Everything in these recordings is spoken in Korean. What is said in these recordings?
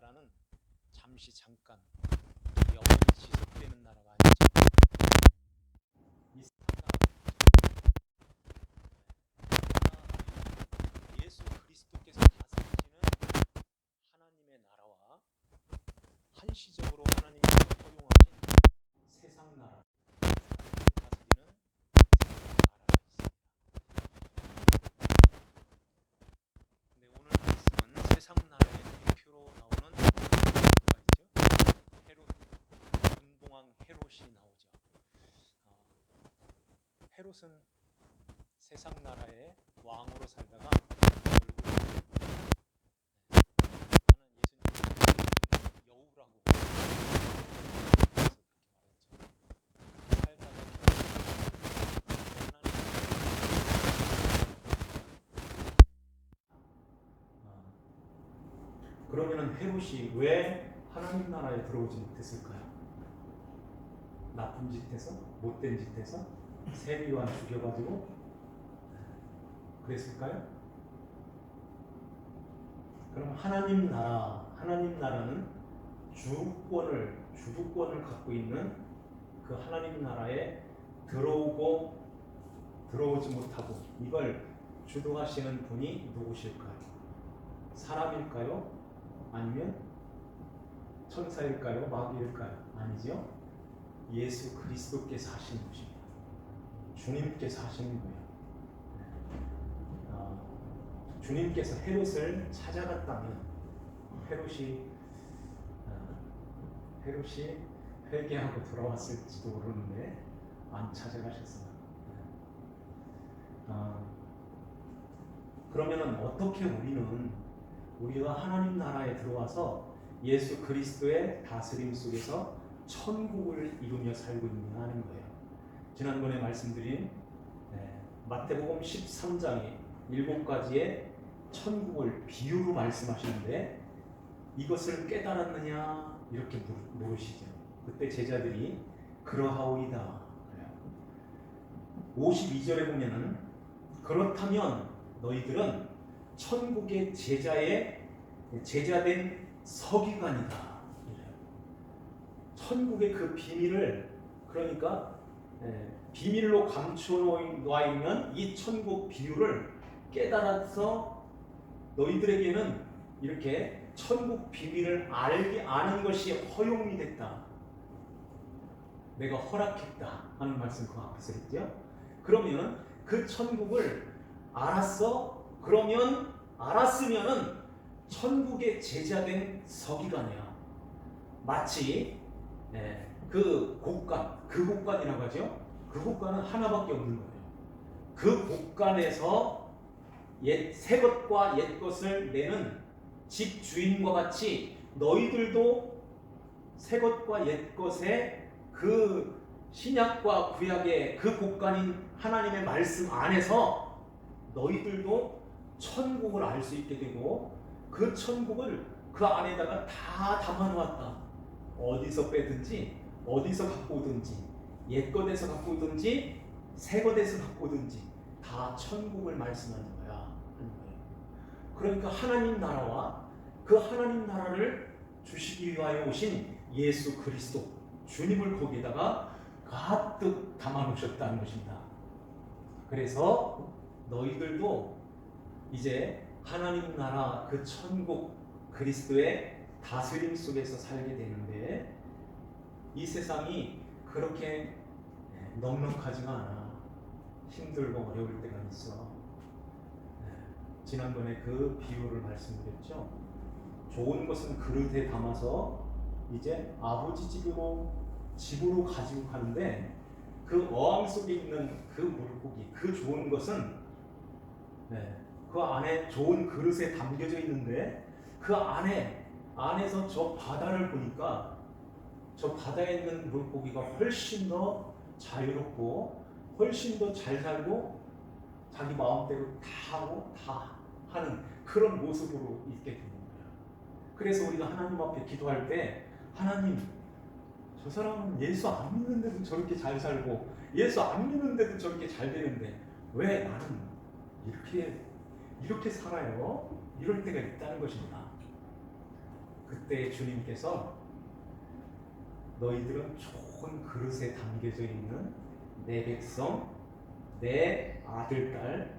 나라는 잠깐 영원히 지속되는 나라가 아니죠. 이 나라, 예수 그리스도께서 다스리시는 하나님의 나라와 한시적으로 하나님께서 허용하신 세상 나라, 다스리는 나라가 있습니다. 근데 오늘 말씀은 세상 나라의 대표로 나오는 누가 있죠? 헤롯, 분봉왕 헤롯이 나오죠. 헤롯은 세상 나라의 왕으로 살다가 결국 나는 예수님 여우라고 그래서 그렇게 말했죠. 그러면은 헤롯이 왜 하나님 나라에 들어오지 못했을까요? 나쁜 짓 해서? 못된 짓 해서? 세리와 죽여가지고 그랬을까요? 그럼 하나님 나라는 주도권을 갖고 있는 그 하나님 나라에 들어오지 못하고 이걸 주도하시는 분이 누구실까요? 사람일까요? 아니면 천사일까요? 마귀일까요? 아니죠? 예수 그리스도께서 하신 것입니다. 주님께서 하시는 거예요. 주님께서 헤롯을 찾아갔다면 헤롯이 회개하고 돌아왔을지도 모르는데 안 찾아가셨어요. 그러면은 어떻게 우리가 하나님 나라에 들어와서 예수 그리스도의 다스림 속에서 천국을 이루며 살고 있느냐 하는 거예요. 지난번에 말씀드린 마태복음 13장에 7가지의 천국을 비유로 말씀하시는데 이것을 깨달았느냐 이렇게 물으시죠. 그때 제자들이 그러하오이다. 52절에 보면은 그렇다면 너희들은 천국의 제자된 서기관이다. 천국의 그 비밀을 그러니까 비밀로 감춰놓아 있는 이 천국 비유를 깨달아서 너희들에게는 이렇게 천국 비밀을 아는 것이 허용이 됐다. 내가 허락했다 하는 말씀 그 앞에서 했죠. 그러면 그 천국을 알았으면은 천국의 제자된 서기관이야. 마치 그 곡간이라고 하죠. 그 곡간은 하나밖에 없는 거예요. 그 곡간에서 새 것과 옛 것을 내는 집 주인과 같이 너희들도 새 것과 옛 것의 그 신약과 구약의 그 곡간인 하나님의 말씀 안에서 너희들도 천국을 알 수 있게 되고 그 천국을 그 안에다가 다 담아놓았다. 어디서 빼든지 어디서 갖고 오든지 옛것에서 갖고 오든지 새것에서 갖고 오든지 다 천국을 말씀하는 거야. 그러니까 하나님 나라와 그 하나님 나라를 주시기 위하여 오신 예수 그리스도 주님을 거기에다가 가득 담아놓으셨다는 것입니다. 그래서 너희들도 이제 하나님 나라 그 천국 그리스도의 다스림 속에서 살게 되는데 이 세상이 그렇게 넉넉하지가 않아. 힘들고 어려울 때가 있어. 지난번에 그 비유를 말씀드렸죠. 좋은 것은 그릇에 담아서 이제 아버지 집으로 가지고 가는데 그 어항 속에 있는 그 물고기, 그 좋은 것은 그 안에 좋은 그릇에 담겨져 있는데 그 안에서 저 바다를 보니까 저 바다에 있는 물고기가 훨씬 더 자유롭고 훨씬 더 잘 살고 자기 마음대로 다 하고 다 하는 그런 모습으로 있게 되는 거예요. 그래서 우리가 하나님 앞에 기도할 때 하나님, 저 사람은 예수 안 믿는데도 저렇게 잘 살고 예수 안 믿는데도 저렇게 잘 되는데 왜 나는 이렇게 살아요? 이럴 때가 있다는 것입니다. 그때 주님께서 너희들은 좋은 그릇에 담겨져 있는 내 백성, 내 아들, 딸,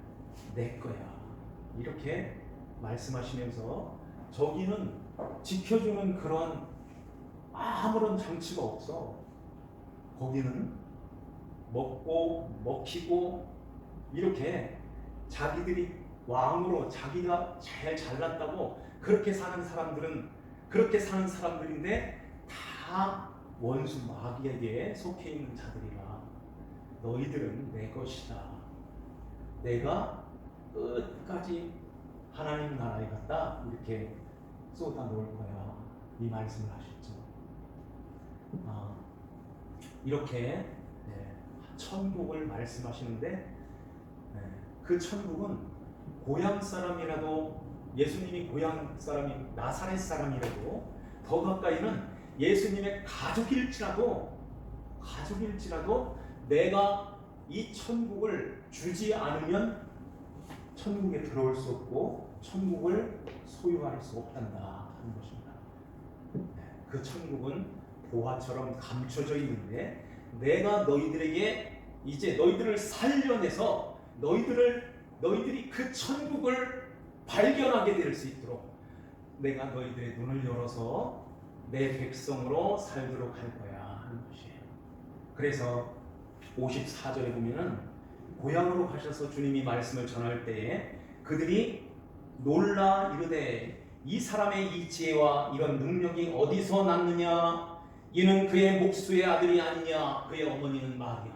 내 거야. 이렇게 말씀하시면서 저기는 지켜주는 그런 아무런 장치가 없어. 거기는 먹고 먹히고 이렇게 자기들이 왕으로 자기가 제일 잘났다고 그렇게 사는 사람들은 그렇게 사는 사람들인데 다 원수 마귀에게 속해 있는 자들이라. 너희들은 내 것이다. 내가 끝까지 하나님 나라에 갔다 이렇게 쏟아 놓을 거야. 이 말씀을 하셨죠. 이렇게 천국을 말씀하시는데 그 천국은 고향 사람이라도 예수님이 고향 사람이 나사렛 사람이라도 더 가까이는 예수님의 가족일지라도 내가 이 천국을 주지 않으면 천국에 들어올 수 없고 천국을 소유할 수 없단다 하는 것입니다. 그 천국은 보화처럼 감춰져 있는데 내가 너희들에게 이제 너희들을 살려내서 너희들이 그 천국을 발견하게 될 수 있도록 내가 너희들의 눈을 열어서 내 백성으로 살도록 할 거야 하는 것이에요. 그래서 54절에 보면은 고향으로 가셔서 주님이 말씀을 전할 때에 그들이 놀라 이르되 이 사람의 이 지혜와 이런 능력이 어디서 났느냐? 이는 그의 목수의 아들이 아니냐? 그의 어머니는 마리아,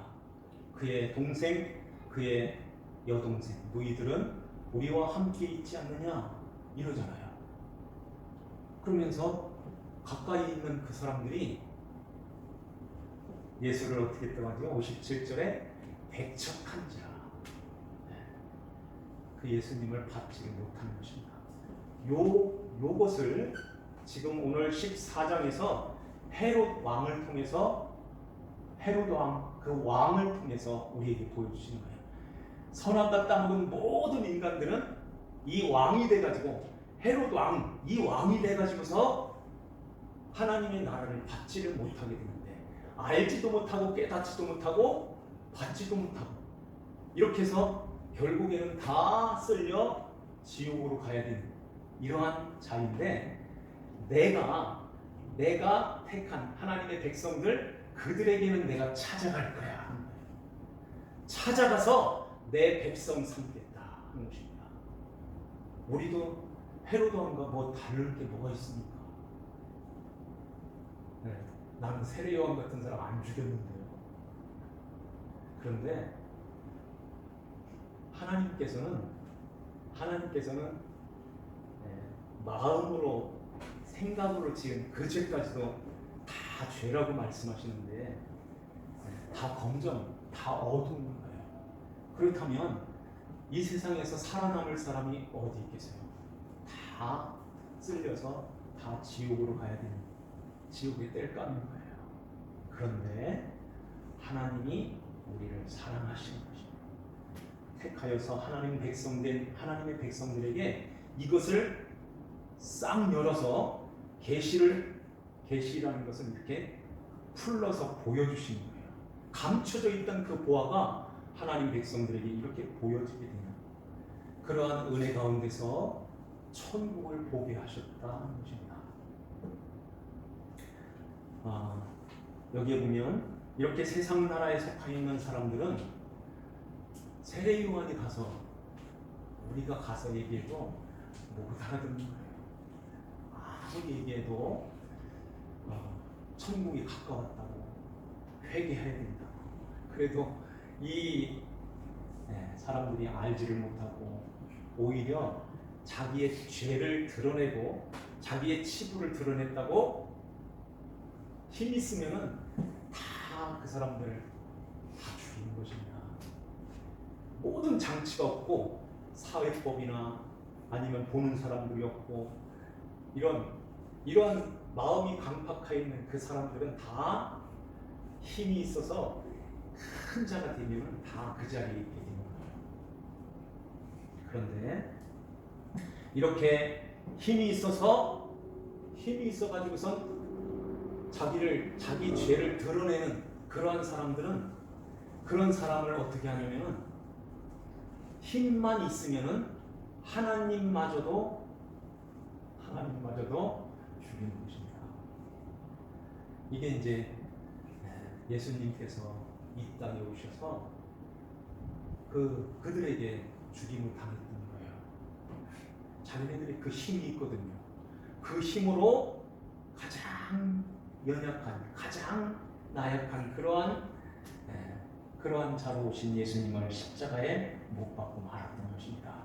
그의 동생, 그의 여동생, 너희들은 우리와 함께 있지 않느냐? 이러잖아요. 그러면서 가까이 있는 그 사람들이 예수를 어떻게 했다고 하죠? 57절에 배척한지라. 그 예수님을 받지를 못하는 것입니다. 요것을 지금 오늘 14장에서 헤롯 왕을 통해서 그 왕을 통해서 우리에게 보여주시는 거예요. 선악과 따먹은 모든 인간들은 이 왕이 돼가지고 헤롯 왕, 이 왕이 돼가지고서 하나님의 나라를 받지를 못하게 되는데 알지도 못하고 깨닫지도 못하고 받지도 못하고 이렇게 해서 결국에는 다 쓸려 지옥으로 가야 되는 이러한 자인데 내가 택한 하나님의 백성들 그들에게는 내가 찾아갈 거야. 찾아가서 내 백성 삼겠다 하는 것입니다. 우리도 헤롯 왕과 뭐 다를 게 뭐가 있습니까? 나는 세례 요한 같은 사람 안 죽였는데요. 그런데 하나님께서는 마음으로 생각으로 지은 그 죄까지도 다 죄라고 말씀하시는데 다 검정, 다 어두운 거예요. 그렇다면 이 세상에서 살아남을 사람이 어디 있겠어요? 다 쓸려서 다 지옥으로 가야 되는 지옥의 땔감인 거예요. 그런데 하나님이 우리를 사랑하시는 것입니다. 택하여서 하나님의 백성들에게 이것을 싹 열어서 계시라는 것은 이렇게 풀러서 보여주시는 거예요. 감춰져 있던 그 보화가 하나님 백성들에게 이렇게 보여지게 되는 그러한 은혜 가운데서 천국을 보게 하셨다는 것입니다. 여기에 보면 이렇게 세상 나라에 속해 있는 사람들은 세례 요한이 가서 우리가 가서 얘기해도 못 알아듣는 거예요. 아무리 얘기해도 천국이 가까웠다고 회개해야 된다고 그래도 이 사람들이 알지를 못하고 오히려 자기의 죄를 드러내고 자기의 치부를 드러냈다고 힘 있으면은 다 그 사람들을 다 죽이는 것입니다. 모든 장치가 없고 사회법이나 아니면 보는 사람들이 없고 이런 마음이 강팍해 있는 그 사람들은 다 힘이 있어서 큰 자가 되면 다 그 자리에 있게 되는 거예요. 그런데 이렇게 힘이 있어서 힘이 있어가지고선 자기 죄를 드러내는 그러한 사람들은, 그런 사람을 어떻게 하냐면은 힘만 있으면은 하나님마저도 죽이는 것입니다. 이게 이제 예수님께서 이 땅에 오셔서 그들에게 죽임을 당했던 거예요. 자기네들이 그 힘이 있거든요. 그 힘으로 가장 연약한, 가장 나약한 그러한 자로 오신 예수님을 십자가에 못 박고 말았던 것입니다.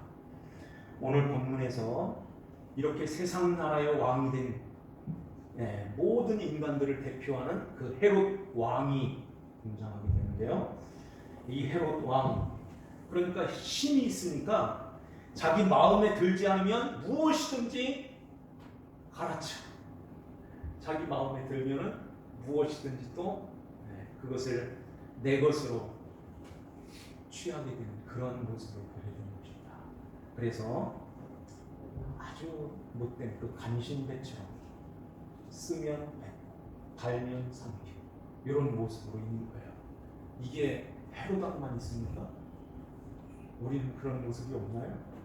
오늘 본문에서 이렇게 세상 나라의 왕이 된 모든 인간들을 대표하는 그 헤롯 왕이 등장하게 되는데요. 이 헤롯 왕, 그러니까 힘이 있으니까 자기 마음에 들지 않으면 무엇이든지 가르쳐. 자기 마음에 들면은 무엇이든지 또 그것을 내 것으로 취하게 되는 그런 모습을 보여주는 것입니다. 그래서 아주 못된 그 간신배처럼 쓰면 뱉고 달면 삼키고 이런 모습으로 있는 거예요. 이게 헤롯왕만 있습니까? 우리는 그런 모습이 없나요?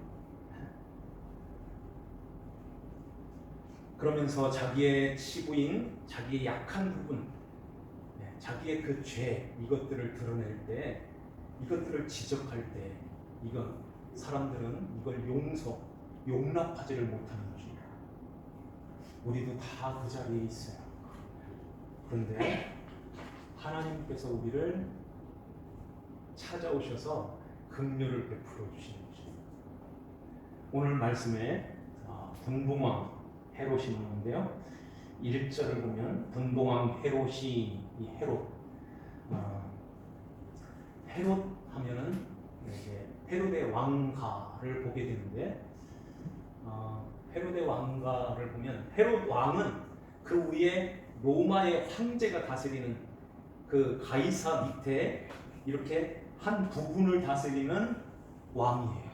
그러면서 자기의 치부인 자기의 약한 부분, 자기의 그 죄, 이것들을 드러낼 때, 이것들을 지적할 때, 이건 사람들은 이걸 용납하지를 못하는 것입니다. 우리도 다 그 자리에 있어요. 그런데 하나님께서 우리를 찾아오셔서 긍휼을 베풀어 주시는 것입니다. 오늘 말씀에 분봉왕 헤롯이 나오는데요. 1절을 보면 분봉왕 헤롯이, 이 헤롯 하면은 이제 헤롯의 왕가를 보게 되는데, 헤롯의 왕가를 보면 헤롯 왕은 그 위에 로마의 황제가 다스리는 그 가이사 밑에 이렇게 한 부분을 다스리는 왕이에요.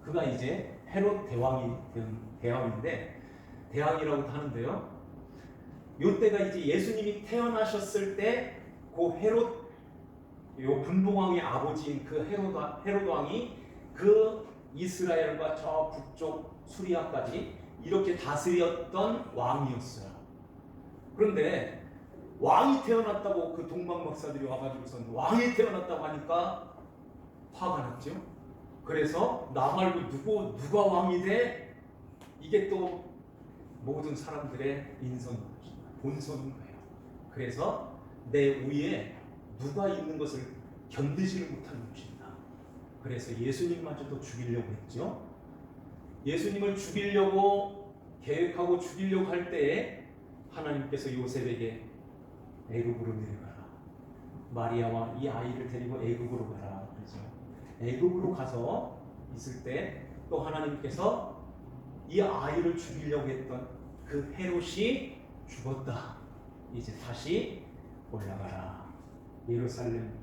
그가 이제 헤롯 대왕인데, 대왕이라고 하는데요. 이때가 이제 예수님이 태어나셨을 때 그 헤롯, 요 분봉왕의 아버지인 그 헤롯 왕이 그 이스라엘과 저 북쪽 수리아까지 이렇게 다스렸던 왕이었어요. 그런데 왕이 태어났다고 그 동방 박사들이 와가지고선 왕이 태어났다고 하니까 화가 났죠. 그래서 나 말고 누가 왕이 돼? 이게 또 모든 사람들의 본성인 거예요. 그래서 내 위에 누가 있는 것을 견디지를 못하는 것입니다. 그래서 예수님마저도 죽이려고 했죠. 예수님을 죽이려고 계획하고 죽이려고 할 때에 하나님께서 요셉에게 애굽으로 내려가라, 마리아와 이 아이를 데리고 애굽으로 가라 그러죠. 애굽으로 가서 있을 때 또 하나님께서 이 아이를 죽이려고 했던 그 헤롯이 죽었다. 이제 다시 올라가라, 예루살렘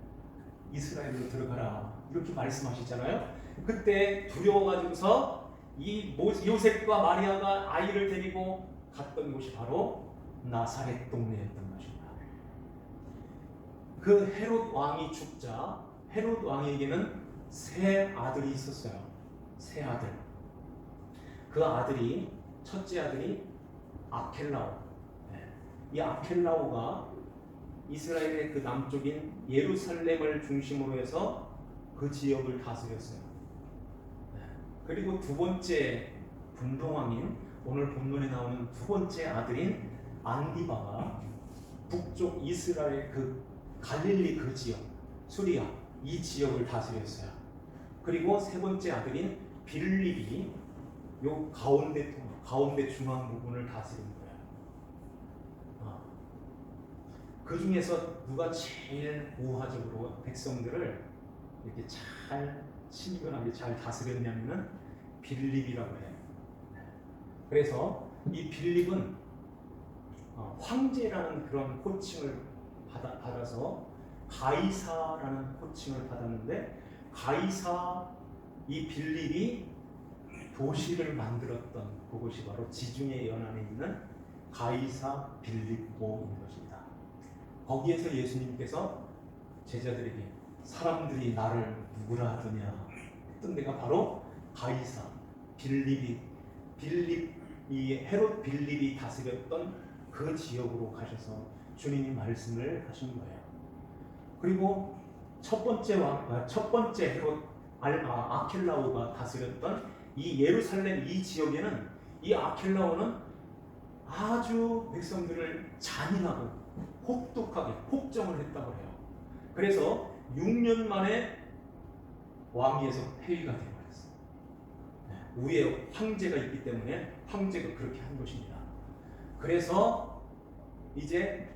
이스라엘로 들어가라, 이렇게 말씀하시잖아요. 그때 두려워가지고서 이 요셉과 마리아가 아이를 데리고 갔던 곳이 바로 나사렛 동네였던 것입니다. 그 헤롯 왕이 죽자 헤롯 왕에게는 세 아들이 있었어요. 세 아들. 그 아들이, 첫째 아들이 아켈라오. 이 아켈라오가 이스라엘의 그 남쪽인 예루살렘을 중심으로 해서 그 지역을 다스렸어요. 그리고 두 번째 분봉왕인, 오늘 본문에 나오는 두 번째 아들인 안디바가 북쪽 이스라엘 그 갈릴리 그 지역, 수리아 이 지역을 다스렸어요. 그리고 세 번째 아들인 빌립이 요 가운데 중앙 부분을 다스린 거예요. 그 중에서 누가 제일 우화적으로 백성들을 이렇게 잘 친근하게 잘 다스렸냐면은 빌립이라고 해요. 그래서 이 빌립은 황제라는 그런 호칭을 받아서 가이사라는 호칭을 받았는데, 가이사 이 빌립이 도시를 만들었던 그곳이 바로 지중해 연안에 있는 가이사 빌립보인 것입니다. 거기에서 예수님께서 제자들에게 사람들이 나를 누구라 하더냐 했던 데가 바로 가이사 이 헤롯 빌립이 다스렸던 그 지역으로 가셔서 주님이 말씀을 하신 거예요. 그리고 첫 번째 헤롯 아켈라오가 다스렸던 이 예루살렘 이 지역에는 이 아켈라오는 아주 백성들을 잔인하고 혹독하게 폭정을 했다고 해요. 그래서 6년 만에 왕위에서 폐위가 되어버렸어요. 위에 황제가 있기 때문에 황제가 그렇게 한 것입니다. 그래서 이제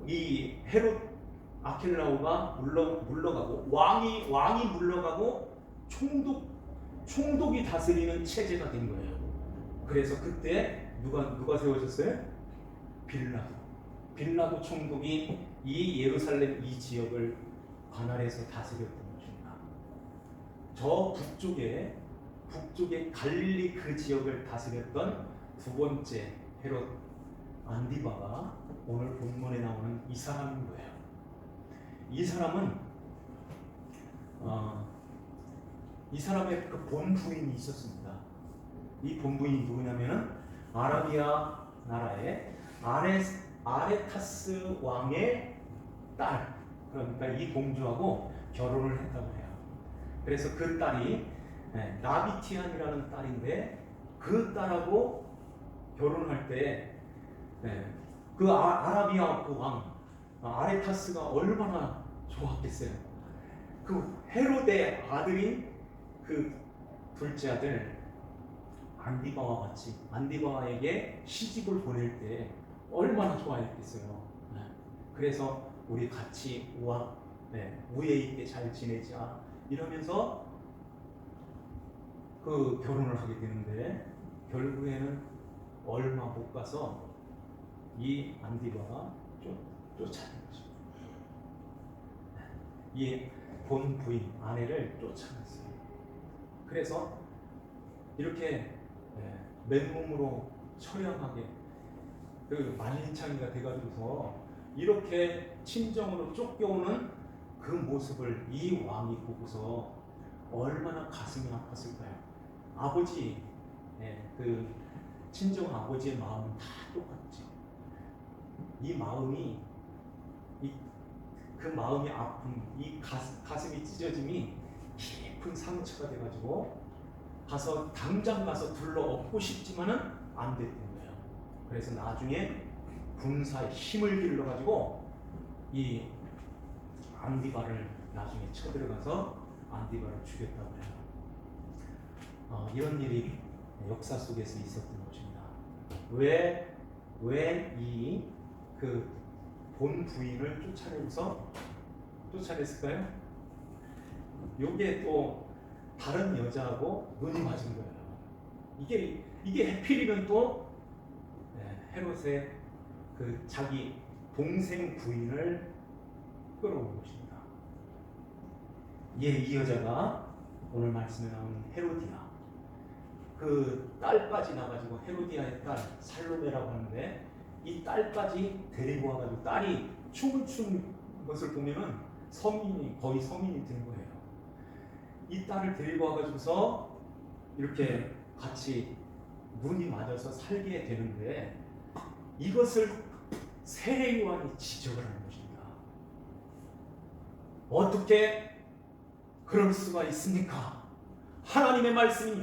이 헤롯 아켈라오가 물러가고 왕이 물러가고 총독이 다스리는 체제가 된 거예요. 그래서 그때 누가 세워졌어요? 빌라도 총독이 이 예루살렘 이 지역을 관할해서 다스렸던 것입니다. 저 북쪽에 갈릴리 그 지역을 다스렸던 두 번째 헤롯 안디바가 오늘 본문에 나오는 이 사람인 거예요. 이 사람은 이 사람의 그 본부인이 있었습니다. 이 본부인이 누구냐면은 아라비아 나라의 아레타스 왕의 딸, 그러니까 이 공주하고 결혼을 했다고 해요. 그래서 그 딸이 나비티안이라는 딸인데 그 딸하고 결혼할 때 그 아라비아 그 왕 아레타스가 얼마나 좋았겠어요. 그 헤롯의 아들인 그 둘째 아들 안디바와 같이 안디바에게 시집을 보낼 때 얼마나 좋아했겠어요. 그래서 우리 같이 우애 있게 잘 지내자 이러면서 그 결혼을 하게 되는데 결국에는 얼마 못 가서 이 안디바가 쫓아낸 것입니다. 이 본 부인 아내를 쫓아냈어요. 그래서 이렇게 맨몸으로 처량하게 그 만신창이가 돼가지고서 이렇게 친정으로 쫓겨오는 그 모습을 이 왕이 보고서 얼마나 가슴이 아팠을까요? 아버지, 그 친정 아버지의 마음은 다 똑같죠. 이 마음이 그 마음이 아픈 이 가슴이 찢어짐이 깊은 상처가 돼가지고 당장 가서 둘러 업고 싶지만은 안 됐던 거예요. 그래서 나중에 군사의 힘을 길러가지고 이 안디바를 나중에 쳐들어가서 안디바를 죽였다고 해요. 이런 일이 역사 속에서 있었던 것입니다. 왜 이 그 본 부인을 쫓아냈을까요? 요게 또 다른 여자하고 눈이 맞은 거예요. 이게 해필이면 또 헤롯의 그 자기 동생 부인을 끌어온 것입니다. 이 여자가 오늘 말씀에 나오는 헤로디아, 그 딸까지 나가지고 헤로디아의 딸 살로메라고 하는데 이 딸까지 데리고 와가지고 딸이 춤을 추는 것을 보면은 거의 성인이 된 거예요. 이 딸을 데리고 와가지고서 이렇게 같이 눈이 맞아서 살게 되는데 이것을 세례 요한이 지적을 하는 것입니다. 어떻게 그럴 수가 있습니까? 하나님의 말씀인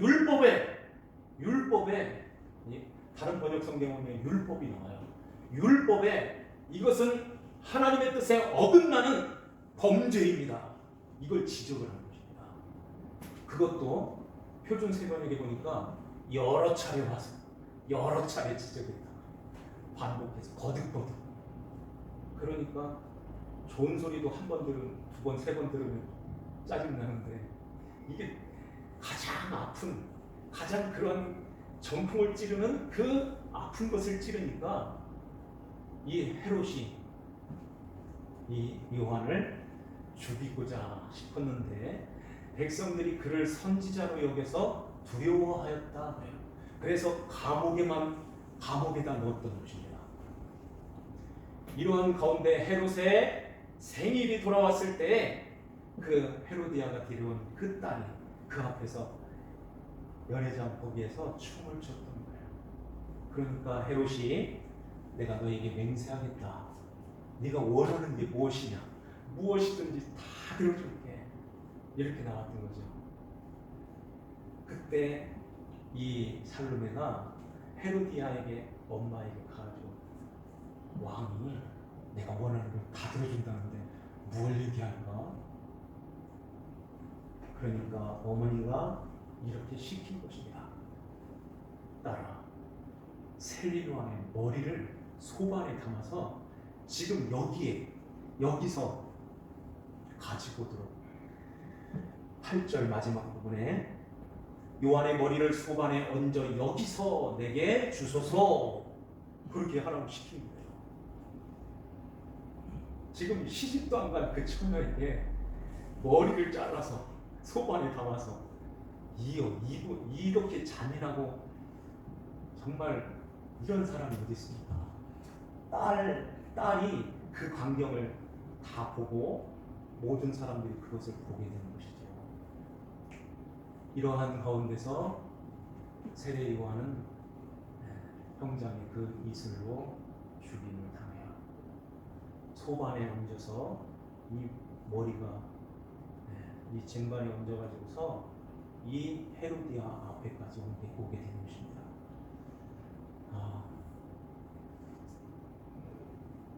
율법에 다른 번역 성경에 보면 율법이 나와요. 율법에 이것은 하나님의 뜻에 어긋나는 범죄입니다. 이걸 지적을 하는 것입니다. 그것도 표준 세번역에 보니까 여러 차례 와서 여러 차례 지적했다. 반복해서 거듭거듭. 그러니까 좋은 소리도 한 번 들으면 두 번, 세 번 들으면 짜증나는데 이게 가장 그런 정풍을 찌르는 그 아픈 것을 찌르니까 이 헤롯이 이 요한을 죽이고자 싶었는데 백성들이 그를 선지자로 여겨서 두려워하였다. 그래서 감옥에다 넣었던 것입니다. 이러한 가운데 헤롯의 생일이 돌아왔을 때 그 헤로디아가 데려온 그 딸이 그 앞에서 연회장 거기에서 춤을 췄던 거예요. 그러니까 헤롯이 내가 너에게 맹세하겠다. 네가 원하는 게 무엇이냐? 무엇이든지 다 들어줄게. 이렇게 나왔던 거죠. 그때 이 살로메가 헤로디아에게 엄마에게 가가지고 왕이 내가 원하는 걸 다 들어준다는데 뭘 얘기할까? 그러니까 어머니가 이렇게 시킨 것입니다. 딸아, 셀린 왕의 머리를 소반에 담아서 지금 여기서 가지고 오도록. 8절 마지막 부분에 요한의 머리를 소반에 얹어 여기서 내게 주소서, 그렇게 하라고 시킨 거예요. 지금 시집도 안 간 그 처녀에게 머리를 잘라서 소반에 담아서 이렇게 잔인하고 정말 이런 사람이 어디 있습니까? 딸이 그 광경을 다 보고 모든 사람들이 그것을 보게 되는 것이죠. 이러한 가운데서 세례 요한은 형장의 그 이슬로 죽임을 당해요. 소반에 얹어서 이 머리가 이 쟁반에 얹어가지고서 이 헤로디아 앞에까지 오게 되는 것입니다.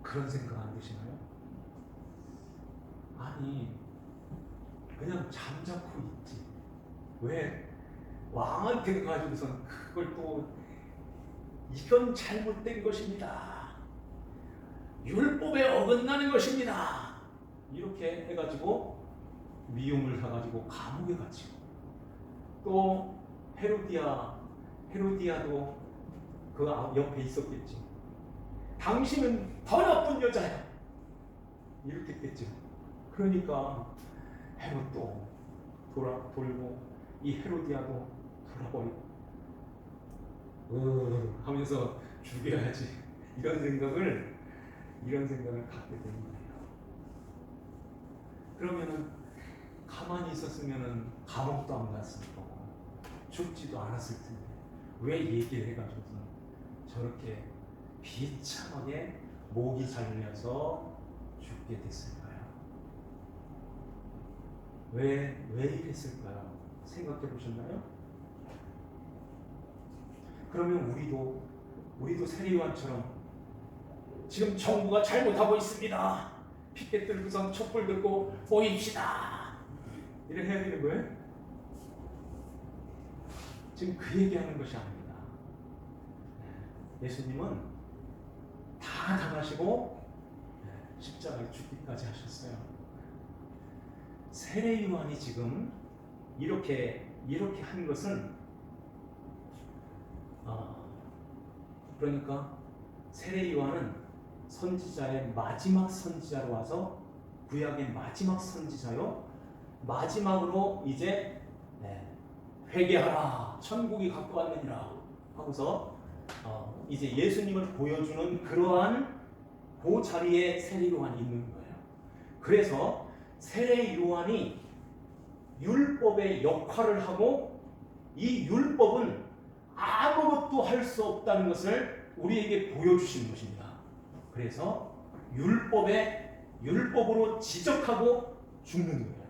그런 생각 안 드시나요? 아니, 그냥 잠자코 있지. 왜 왕한테 가지고선 그걸 또 이건 잘못된 것입니다. 율법에 어긋나는 것입니다. 이렇게 해가지고 미움을 사가지고 감옥에 갇히고, 또 헤로디아도 그 옆에 있었겠지. 당신은 더 나쁜 여자야. 이렇게 했겠죠. 그러니까 헤롯도 돌고 이 헤로디아도 돌아버리고 하면서 죽여야지, 이런 생각을 갖게 되는 거예요. 그러면은 가만히 있었으면은 감옥도 안 갔을 거고 죽지도 않았을 텐데 왜 얘기를 해가지고서 저렇게 비참하게 목이 잘려서 죽게 됐을까요? 왜 이랬을까요? 생각해 보셨나요? 그러면 우리도 세리요한처럼 지금 정부가 잘못하고 있습니다. 피켓 들고선 촛불 들고 모입시다. 이렇게 해야 되는 거예요? 지금 그 얘기하는 것이 아닙니다. 예수님은 다 당하시고 십자가에 죽기까지 하셨어요. 세례 요한이 지금 이렇게 한 것은 그러니까 세례 요한은 선지자의 마지막 선지자로 와서 구약의 마지막 선지자요, 마지막으로 이제 회개하라, 천국이 가까웠느니라 하고서 이제 예수님을 보여주는 그러한 그 자리에 세례 요한이 있는 거예요. 그래서 세례 요한이 율법의 역할을 하고 이 율법은 아무것도 할 수 없다는 것을 우리에게 보여주시는 것입니다. 그래서 율법으로 지적하고 죽는 거예요.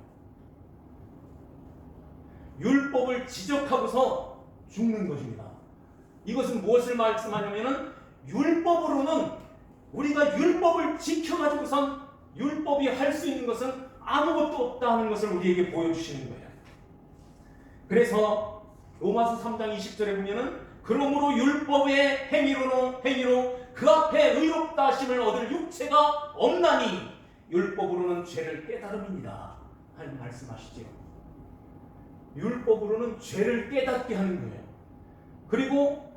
율법을 지적하고서 죽는 것입니다. 이것은 무엇을 말씀하냐면은 율법으로는 우리가 율법을 지켜가지고선 율법이 할 수 있는 것은 아무것도 없다는 것을 우리에게 보여주시는 거예요. 그래서 로마서 3장 20절에 보면은 그러므로 율법의 행위로 그 앞에 의롭다 하심을 얻을 육체가 없나니 율법으로는 죄를 깨달음이니라 하는 말씀하시죠. 율법으로는 죄를 깨닫게 하는 거예요. 그리고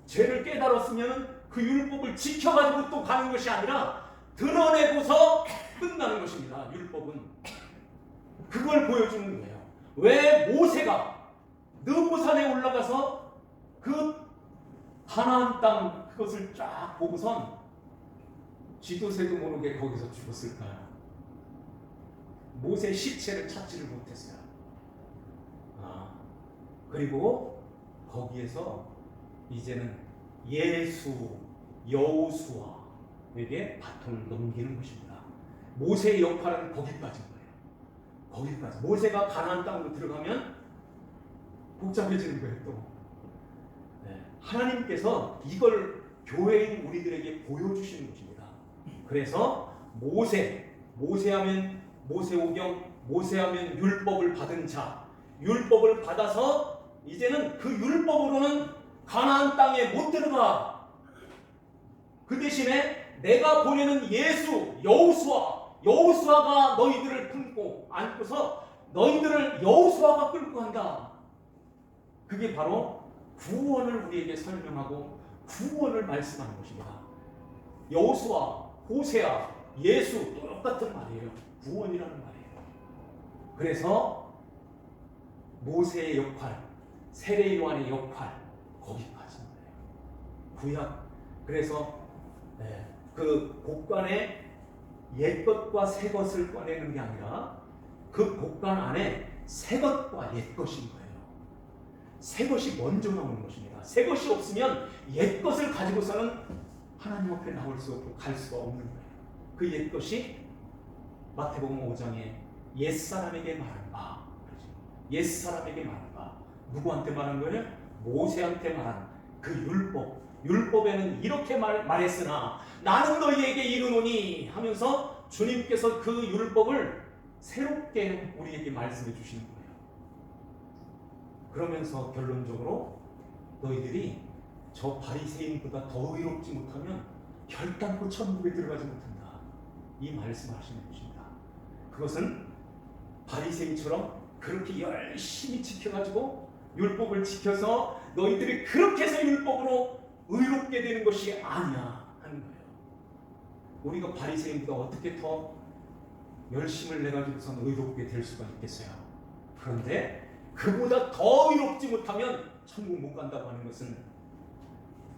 죄를 깨달았으면 그 율법을 지켜가지고 또 가는 것이 아니라 드러내고서 끝나는 것입니다. 율법은 그걸 보여주는 거예요. 왜 모세가 느부산에 올라가서 그 가나안 땅 그것을 쫙 보고선 쥐도새도 모르게 거기서 죽었을까요? 모세 시체를 찾지를 못했어요. 그리고 거기에서 이제는 예수, 여호수아에게 바톤을 넘기는 것입니다. 모세의 역할은 거기까지인 거예요. 거기까지. 모세가 가나안 땅으로 들어가면 복잡해지는 거예요. 또 하나님께서 이걸 교회인 우리들에게 보여주시는 것입니다. 그래서 모세하면 모세오경, 모세하면 율법을 받은 자, 율법을 받아서 이제는 그 율법으로는 가나안 땅에 못 들어가. 그 대신에 내가 보내는 예수, 여호수아가 너희들을 품고 안고서 너희들을 여호수아가 끌고 간다. 그게 바로 구원을 우리에게 설명하고 구원을 말씀하는 것입니다. 여호수아, 호세아, 예수 똑같은 말이에요. 구원이라는 말이에요. 그래서 모세의 역할, 세례 요한의 역할 거기까지인 거예요. 구약. 그래서 그 곡간에 옛것과 새것을 꺼내는 게 아니라 그 곡간 안에 새것과 옛것인 거예요. 새것이 먼저 나오는 것입니다. 새것이 없으면 옛것을 가지고서는 하나님 앞에 나올 수 없고 갈 수가 없는 거예요. 그 옛것이 마태복음 5장에 옛사람에게 말한 바, 옛사람에게 말한 바, 누구한테 말한 거예요? 모세한테 말한 그 율법에는 이렇게 말했으나 나는 너희에게 이르노니 하면서 주님께서 그 율법을 새롭게 우리에게 말씀해 주시는 거예요. 그러면서 결론적으로 너희들이 저 바리새인보다 더 의롭지 못하면 결단코 천국에 들어가지 못한다. 이 말씀하시는 것입니다. 그것은 바리새인처럼 그렇게 열심히 지켜가지고 율법을 지켜서 너희들이 그렇게 해서 율법으로 의롭게 되는 것이 아니야 하는 거예요. 우리가 바리새인보다 어떻게 더 열심을 내가지고선 의롭게 될 수가 있겠어요. 그런데 그보다 더 의롭지 못하면 천국 못 간다고 하는 것은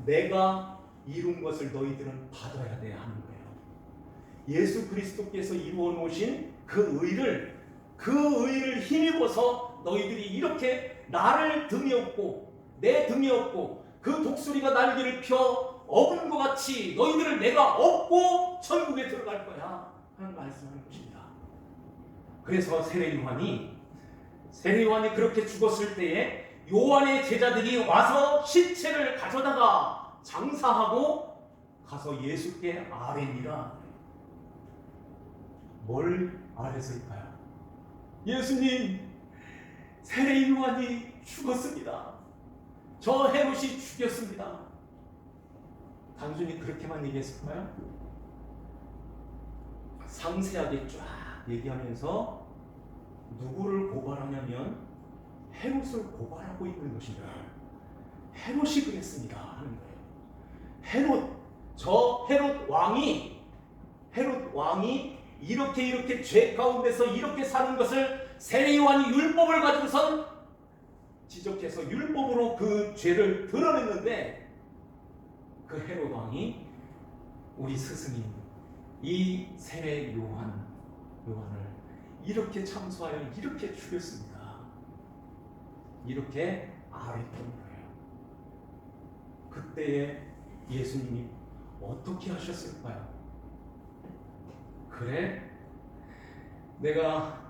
내가 이룬 것을 너희들은 받아야 돼야 하는 거예요. 예수 그리스도께서 이루어 놓으신 그 의를 힘입어서 너희들이 이렇게 나를 등에 업고 내 등에 업고 그 독수리가 날개를 펴 업은 것 같이 너희들을 내가 업고 천국에 들어갈 거야 하는 말씀하는 것입니다. 그래서 세례 요한이 그렇게 죽었을 때에 요한의 제자들이 와서 시체를 가져다가 장사하고 가서 예수께 아뢰니라. 뭘 아뢰었을까요? 예수님, 세례 요한이 죽었습니다. 저 헤롯이 죽였습니다. 단순히 그렇게만 얘기했을까요? 상세하게 쫙 얘기하면서 누구를 고발하냐면 헤롯을 고발하고 있는 것입니다. 헤롯이 그랬습니다 하는 거예요. 헤롯 왕이 이렇게 죄 가운데서 이렇게 사는 것을 세례 요한이 율법을 가지고선 지적해서 율법으로 그 죄를 드러냈는데 그 헤롯 왕이 우리 스승인 이 세례 요한을 이렇게 참수하여 이렇게 죽였습니다. 이렇게 아뢰던 거예요. 그때에 예수님이 어떻게 하셨을까요? 그래, 내가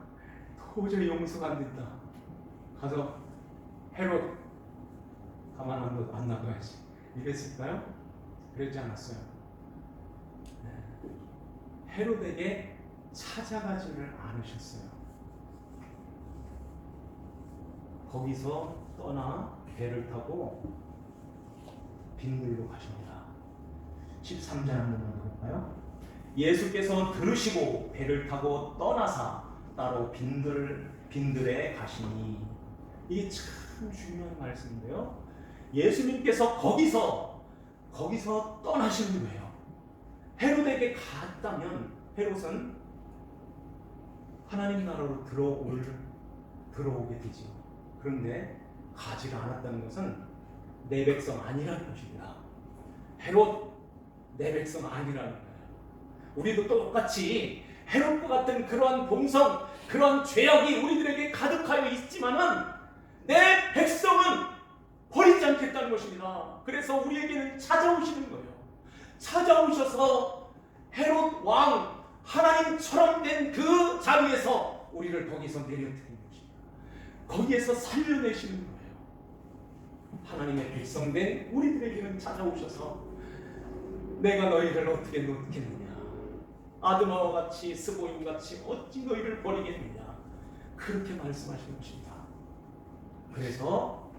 도저히 용서가 안 된다. 가서 헤롯 가만 안 놔둬야지. 이랬을까요? 그랬지 않았어요. 헤롯에게 찾아가지를 않으셨어요. 거기서 떠나 배를 타고 빈들로 가십니다. 13절 한번 볼까요? 예수께서 들으시고 배를 타고 떠나사 따로 빈들에 가시니. 이게 참 중요한 말씀인데요. 예수님께서 거기서 떠나시는 거예요. 헤롯에게 갔다면 헤롯은 하나님 나라로 들어오게 되죠. 그런데 가지를 않았다는 것은 내 백성 아니라는 것입니다. 헤롯 내 백성 아니라는 거예요. 우리도 똑같이 헤롯과 같은 그러한 본성, 그러한 죄악이 우리들에게 가득하여 있지만은 내 백성은 버리지 않겠다는 것입니다. 그래서 우리에게는 찾아오시는 거예요. 찾아오셔서 헤롯 왕 하나님처럼 된 그 자리에서 우리를 거기서 내려드리는 것입니다. 거기에서 살려내시는 거예요. 하나님의 백성된 우리들에게는 찾아오셔서 내가 너희를 어떻게 놓겠느냐, 아드마와 같이 스보임같이 어찌 너희를 버리겠느냐, 그렇게 말씀하시는 것입니다. 그래서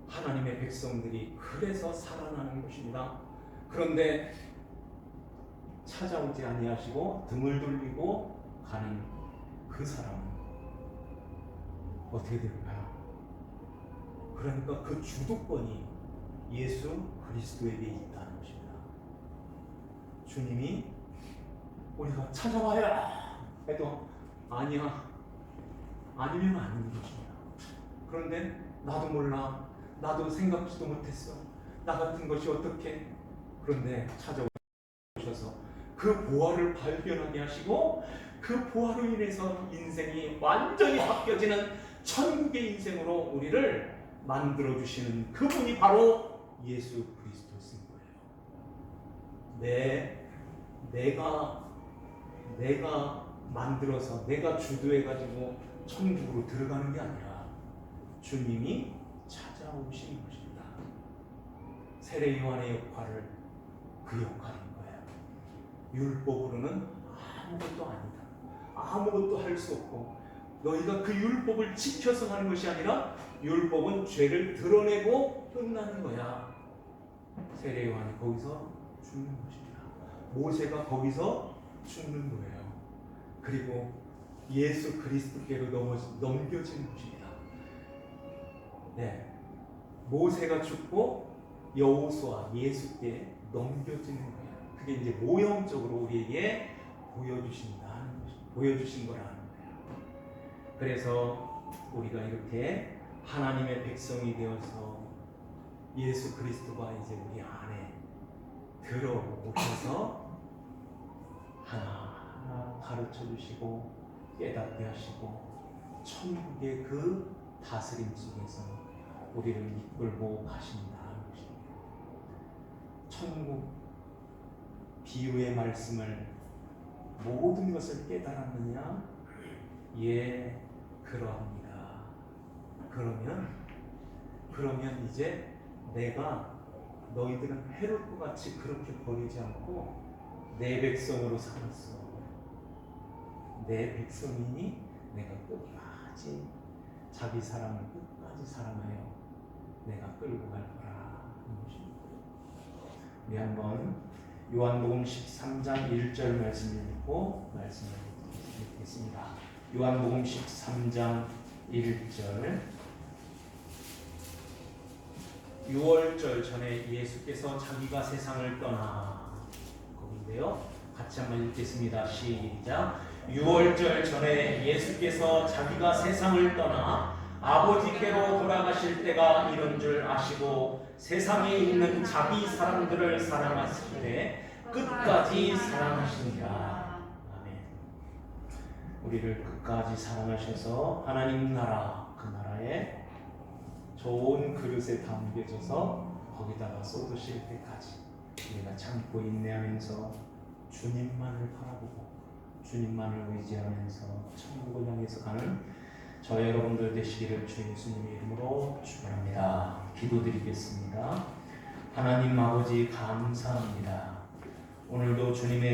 하나님의 백성들이 그래서 살아나는 것입니다. 그런데 찾아오지 아니하시고 등을 돌리고 가는 그 사람은 어떻게 될까요? 그러니까 그 주도권이 예수 그리스도에게 있다는 것입니다. 주님이 우리가 찾아와야 해도 아니야, 아니면 아닌 것입니다. 그런데 나도 몰라, 나도 생각지도 못했어, 나 같은 것이 어떻게. 그런데 찾아오셔서 그 보화를 발견하게 하시고 그 보화로 인해서 인생이 완전히 바뀌어지는 천국의 인생으로 우리를 만들어주시는 그분이 바로 예수 그리스도신 거예요. 내가 만들어서 내가 주도해가지고 천국으로 들어가는 게 아니라 주님이 찾아오시는 것입니다. 세례 요한의 역할을 그 역할인 거예요. 율법으로는 아무것도 아니다, 아무것도 할 수 없고, 너희가 그 율법을 지켜서 하는 것이 아니라 율법은 죄를 드러내고 끝나는 거야. 세례 요한이 거기서 죽는 것입니다. 모세가 거기서 죽는 거예요. 그리고 예수 그리스도께로 넘겨지는 것입니다. 네, 모세가 죽고 여호수아 예수께 넘겨지는 거예요. 그게 이제 모형적으로 우리에게 보여주신 거라는 거예요. 그래서 우리가 이렇게 하나님의 백성이 되어서 예수 그리스도가 이제 우리 안에 들어오셔서 하나하나 가르쳐 주시고 깨닫게 하시고 천국의 그 다스림 속에서 우리를 이끌고 가신다는 것입니다. 천국 비유의 말씀을 모든 것을 깨달았느냐? 예, 그러합니다. 그러면 이제 내가 너희들은 헤롯과 같이 그렇게 버리지 않고 내 백성으로 삼았어. 내 백성이니 내가 끝까지 자기 사랑을 끝까지 사랑하여 내가 끌고 갈 거라 하는 것입니다. 우리 한번 요한복음 13장 1절 말씀을 읽고 말씀을 읽겠습니다. 요한복음 13장 1절. 6월절 전에 예수께서 자기가 세상을 떠나, 거기인데요. 같이 한번 읽겠습니다. 시작. 6월절 전에 예수께서 자기가 세상을 떠나 아버지께로 돌아가실 때가 이른 줄 아시고 세상에 있는 자기 사람들을 사랑하시되 끝까지 사랑하시니라. 아멘. 우리를 끝까지 사랑하셔서 하나님 나라, 그 나라에 좋은 그릇에 담겨져서 거기다가 쏟으실 때까지 우리가 참고 인내하면서 주님만을 바라보고 주님만을 의지하면서 천국을 향해서 가는 저 여러분들 되시기를 주 예수님의 이름으로 축원합니다. 기도드리겠습니다. 하나님 아버지 감사합니다. 오늘도 주님의